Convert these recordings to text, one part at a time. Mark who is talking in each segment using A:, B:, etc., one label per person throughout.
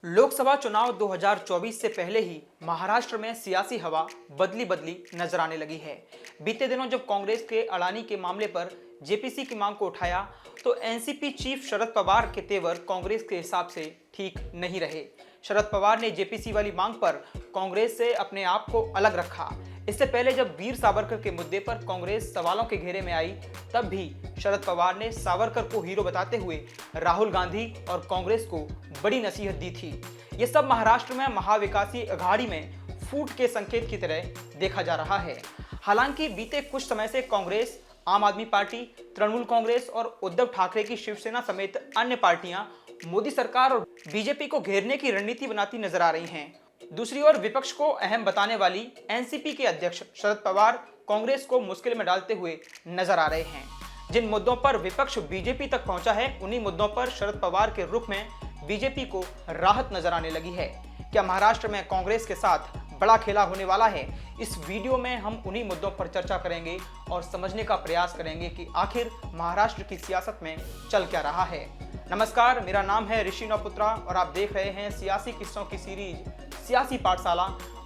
A: लोकसभा चुनाव 2024 से पहले ही महाराष्ट्र में सियासी हवा बदली बदली नजर आने लगी है। बीते दिनों जब कांग्रेस के अडानी के मामले पर जेपीसी की मांग को उठाया तो एनसीपी चीफ शरद पवार के तेवर कांग्रेस के हिसाब से ठीक नहीं रहे। शरद पवार ने जेपीसी वाली मांग पर कांग्रेस से अपने आप को अलग रखा। इससे पहले जब वीर सावरकर के मुद्दे पर कांग्रेस सवालों के घेरे में आई, तब भी शरद पवार ने सावरकर को हीरो बताते हुए राहुल गांधी और कांग्रेस को बड़ी नसीहत दी थी। ये सब महाराष्ट्र में महाविकासी अघाड़ी में फूट के संकेत की तरह देखा जा रहा है। हालांकि बीते कुछ समय से कांग्रेस, आम आदमी पार्टी, तृणमूल कांग्रेस और उद्धव ठाकरे की शिवसेना समेत अन्य पार्टियां मोदी सरकार और बीजेपी को घेरने की रणनीति बनाती नजर आ रही हैं। दूसरी ओर विपक्ष को अहम बताने वाली एनसीपी के अध्यक्ष शरद पवार कांग्रेस को मुश्किल में डालते हुए नजर आ रहे हैं। जिन मुद्दों पर विपक्ष बीजेपी तक पहुंचा है, उन्हीं मुद्दों पर शरद पवार के रुख में बीजेपी को राहत नजर आने लगी है। क्या महाराष्ट्र में कांग्रेस के साथ बड़ा खेला होने वाला है? इस वीडियो में हम उन्हीं मुद्दों पर चर्चा करेंगे और समझने का प्रयास करेंगे कि आखिर महाराष्ट्र की सियासत में चल क्या रहा है। नमस्कार, मेरा नाम है ऋषि नौपुत्रा और आप देख रहे हैं सियासी किस्सों की सीरीज सियासी पाठशाला।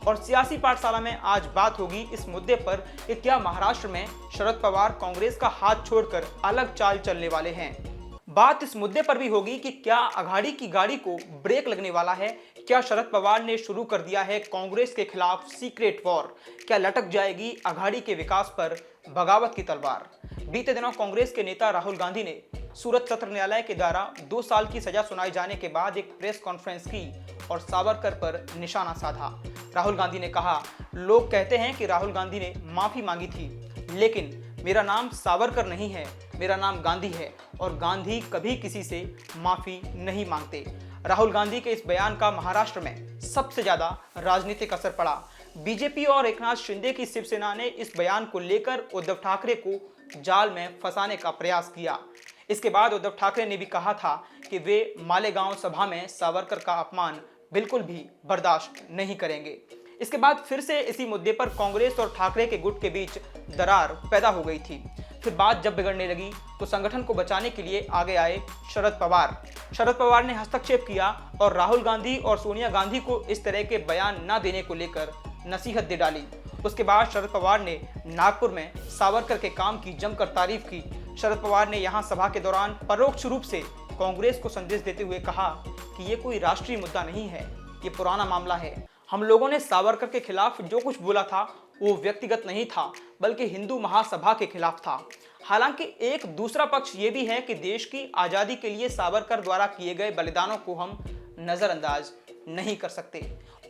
A: और सियासी पाठशाला में आज बात होगी इस मुद्दे पर कि क्या महाराष्ट्र में शरद पवार कांग्रेस का हाथ छोड़कर अलग चाल चलने वाले हैं। बात इस मुद्दे पर भी होगी कि क्या अघाड़ी की गाड़ी को ब्रेक लगने वाला है। क्या शरद पवार ने शुरू कर दिया है कांग्रेस के खिलाफ सीक्रेट वॉर। क्या लटक जाएगी अघाड़ी के विकास पर बगावत की तलवार। बीते दिनों कांग्रेस के नेता राहुल गांधी ने सूरत सत्र न्यायालय के द्वारा 2 साल की सजा सुनाए जाने के बाद एक प्रेस कॉन्फ्रेंस की और सावरकर पर निशाना साधा। राहुल गांधी ने कहा, लोग कहते हैं कि राहुल गांधी ने माफी मांगी थी, लेकिन मेरा नाम सावरकर नहीं है, मेरा नाम गांधी है और गांधी कभी किसी से माफी नहीं मांगते। राहुल गांधी के इस बयान का महाराष्ट्र में सबसे ज्यादा राजनीतिक असर पड़ा। बीजेपी और एकनाथ शिंदे की शिवसेना ने इस बयान को लेकर उद्धव ठाकरे को जाल में फंसाने का प्रयास किया। इसके बाद उद्धव ठाकरे ने भी कहा था कि वे मालेगांव सभा में सावरकर का अपमान बिल्कुल भी बर्दाश्त नहीं करेंगे। इसके बाद फिर से इसी मुद्दे पर कांग्रेस और ठाकरे के गुट के बीच दरार पैदा हो गई थी। फिर बात जब बिगड़ने लगी तो संगठन को बचाने के लिए आगे आए शरद पवार। शरद पवार ने हस्तक्षेप किया और राहुल गांधी और सोनिया गांधी को इस तरह के बयान न देने को लेकर नसीहत दे डाली। उसके बाद शरद पवार ने नागपुर में सावरकर के काम की जमकर तारीफ की। शरद पवार ने यहां सभा के दौरान परोक्ष रूप से कांग्रेस को संदेश देते हुए कहा कि ये कोई राष्ट्रीय मुद्दा नहीं है, ये पुराना मामला है। हम लोगों ने सावरकर के खिलाफ जो कुछ बोला था वो व्यक्तिगत नहीं था, बल्कि हिंदू महासभा के खिलाफ था। हालांकि एक दूसरा पक्ष ये भी है कि देश की आज़ादी के लिए सावरकर द्वारा किए गए बलिदानों को हम नज़रअंदाज नहीं कर सकते।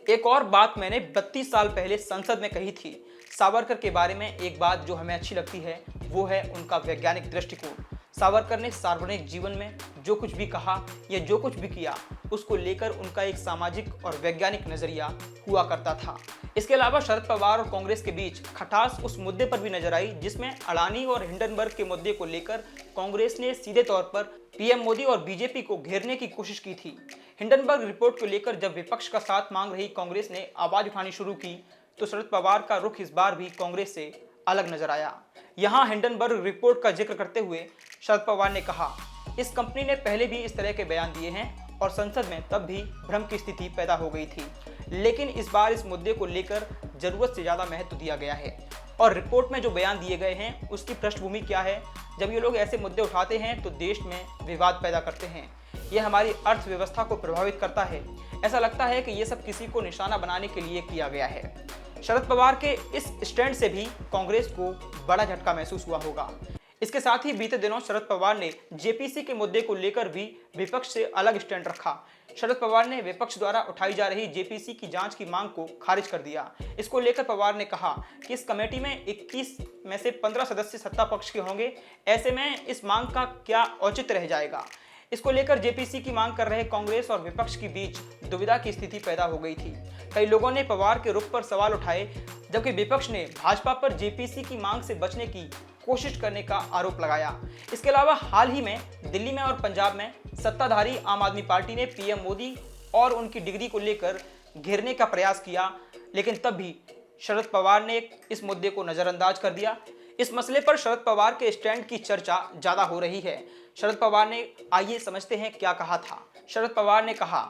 A: एक और बात मैंने 32 साल पहले संसद में कही थी। सावरकर के बारे में एक बात जो हमें अच्छी लगती है वो है उनका वैज्ञानिक दृष्टिकोण। सावरकर ने सार्वजनिक जीवन में जो कुछ भी कहा या जो कुछ भी किया, उसको लेकर उनका एक सामाजिक और वैज्ञानिक नजरिया हुआ करता था। इसके अलावा शरद पवार और कांग्रेस के बीच खटास उस मुद्दे पर भी नजर आई जिसमें अडानी और हिंडनबर्ग के मुद्दे को लेकर कांग्रेस ने सीधे तौर पर पीएम मोदी और बीजेपी को घेरने की कोशिश की थी। हिंडनबर्ग रिपोर्ट को लेकर जब विपक्ष का साथ मांग रही कांग्रेस ने आवाज उठानी शुरू की तो शरद पवार का रुख इस बार भी कांग्रेस से अलग नजर आया। यहां हिंडनबर्ग रिपोर्ट का जिक्र करते हुए शरद पवार ने कहा, इस कंपनी ने पहले भी इस तरह के बयान दिए हैं और संसद में तब भी भ्रम की स्थिति पैदा हो गई थी, लेकिन इस बार इस मुद्दे को लेकर जरूरत से ज्यादा महत्व दिया गया है। और रिपोर्ट में जो बयान दिए गए हैं उसकी पृष्ठभूमि क्या है। जब ये लोग ऐसे मुद्दे उठाते हैं तो देश में विवाद पैदा करते हैं, ये हमारी अर्थव्यवस्था को प्रभावित करता है। ऐसा लगता है कि ये सब किसी को निशाना बनाने के लिए किया गया है। शरद पवार के इस स्टैंड से भी कांग्रेस को बड़ा झटका महसूस हुआ होगा। इसके साथ ही बीते दिनों शरद पवार ने जेपीसी के मुद्दे को लेकर भी विपक्ष से अलग स्टैंड रखा। शरद पवार ने विपक्ष द्वारा उठाई जा रही जेपीसी की जांच की मांग को खारिज कर दिया। इसको लेकर पवार ने कहा कि इस कमेटी में 21 में से 15 सदस्य सत्ता पक्ष के होंगे, ऐसे में इस मांग का क्या औचित्य रह जाएगा। इसको लेकर जेपीसी की मांग कर रहे कांग्रेस और विपक्ष के बीच दुविधा की स्थिति पैदा हो गई थी। कई लोगों ने पवार के रुख पर सवाल उठाए, जबकि विपक्ष ने भाजपा पर जेपीसी की मांग से बचने की कोशिश करने का आरोप लगाया। इसके अलावा हाल ही में दिल्ली में और पंजाब में सत्ताधारी आम आदमी पार्टी ने पीएम मोदी और उनकी डिग्री को लेकर घेरने का प्रयास किया, लेकिन तब भी शरद पवार ने इस मुद्दे को नजरअंदाज कर दिया। इस मसले पर शरद पवार के स्टैंड की चर्चा ज्यादा हो रही है। शरद पवार ने, आइए समझते हैं क्या कहा था। शरद पवार ने कहा,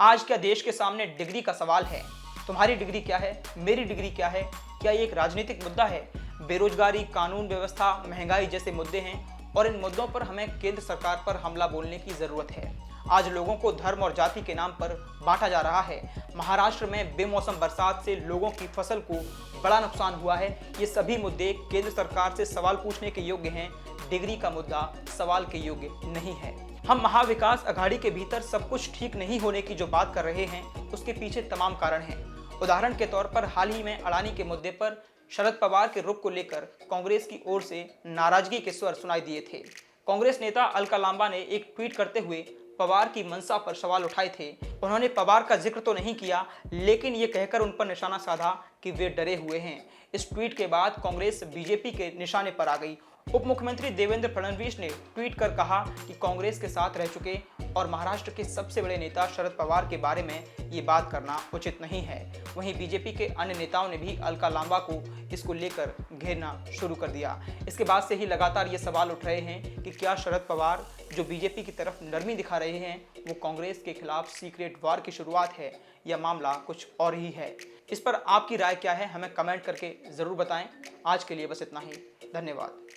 A: आज क्या देश के सामने डिग्री का सवाल है? तुम्हारी डिग्री क्या है, मेरी डिग्री क्या है? क्या ये एक राजनीतिक मुद्दा है? बेरोजगारी, कानून व्यवस्था, महंगाई जैसे मुद्दे हैं और इन मुद्दों पर हमें केंद्र सरकार पर हमला बोलने की जरूरत है। आज लोगों को धर्म और जाति के नाम पर बांटा जा रहा है। महाराष्ट्र में बेमौसम बरसात से लोगों की फसल को बड़ा नुकसान हुआ है। ये सभी मुद्दे केंद्र सरकार से सवाल पूछने के योग्य हैं। डिग्री का मुद्दा सवाल के योग्य नहीं है। हम महाविकास अघाड़ी के भीतर सब कुछ ठीक नहीं होने की जो बात कर रहे हैं, उसके पीछे तमाम कारण हैं। उदाहरण के तौर पर हाल ही में अडानी के मुद्दे पर शरद पवार के रुख को लेकर कांग्रेस की ओर से नाराजगी के स्वर सुनाई दिए थे। कांग्रेस नेता अलका लांबा ने एक ट्वीट करते हुए पवार की मंशा पर सवाल उठाए थे। उन्होंने पवार का जिक्र तो नहीं किया, लेकिन ये कहकर उन पर निशाना साधा कि वे डरे हुए हैं। इस ट्वीट के बाद कांग्रेस बीजेपी के निशाने पर आ गई। उप मुख्यमंत्री देवेंद्र फडणवीस ने ट्वीट कर कहा कि कांग्रेस के साथ रह चुके और महाराष्ट्र के सबसे बड़े नेता शरद पवार के बारे में ये बात करना उचित नहीं है। वहीं बीजेपी के अन्य नेताओं ने भी अलका लांबा को इसको लेकर घेरना शुरू कर दिया। इसके बाद से ही लगातार ये सवाल उठ रहे हैं कि क्या शरद पवार जो बीजेपी की तरफ नरमी दिखा रहे हैं, वो कांग्रेस के खिलाफ सीक्रेट वार की शुरुआत है या मामला कुछ और ही है। इस पर आपकी राय क्या है, हमें कमेंट करके ज़रूर बताएं। आज के लिए बस इतना ही। धन्यवाद।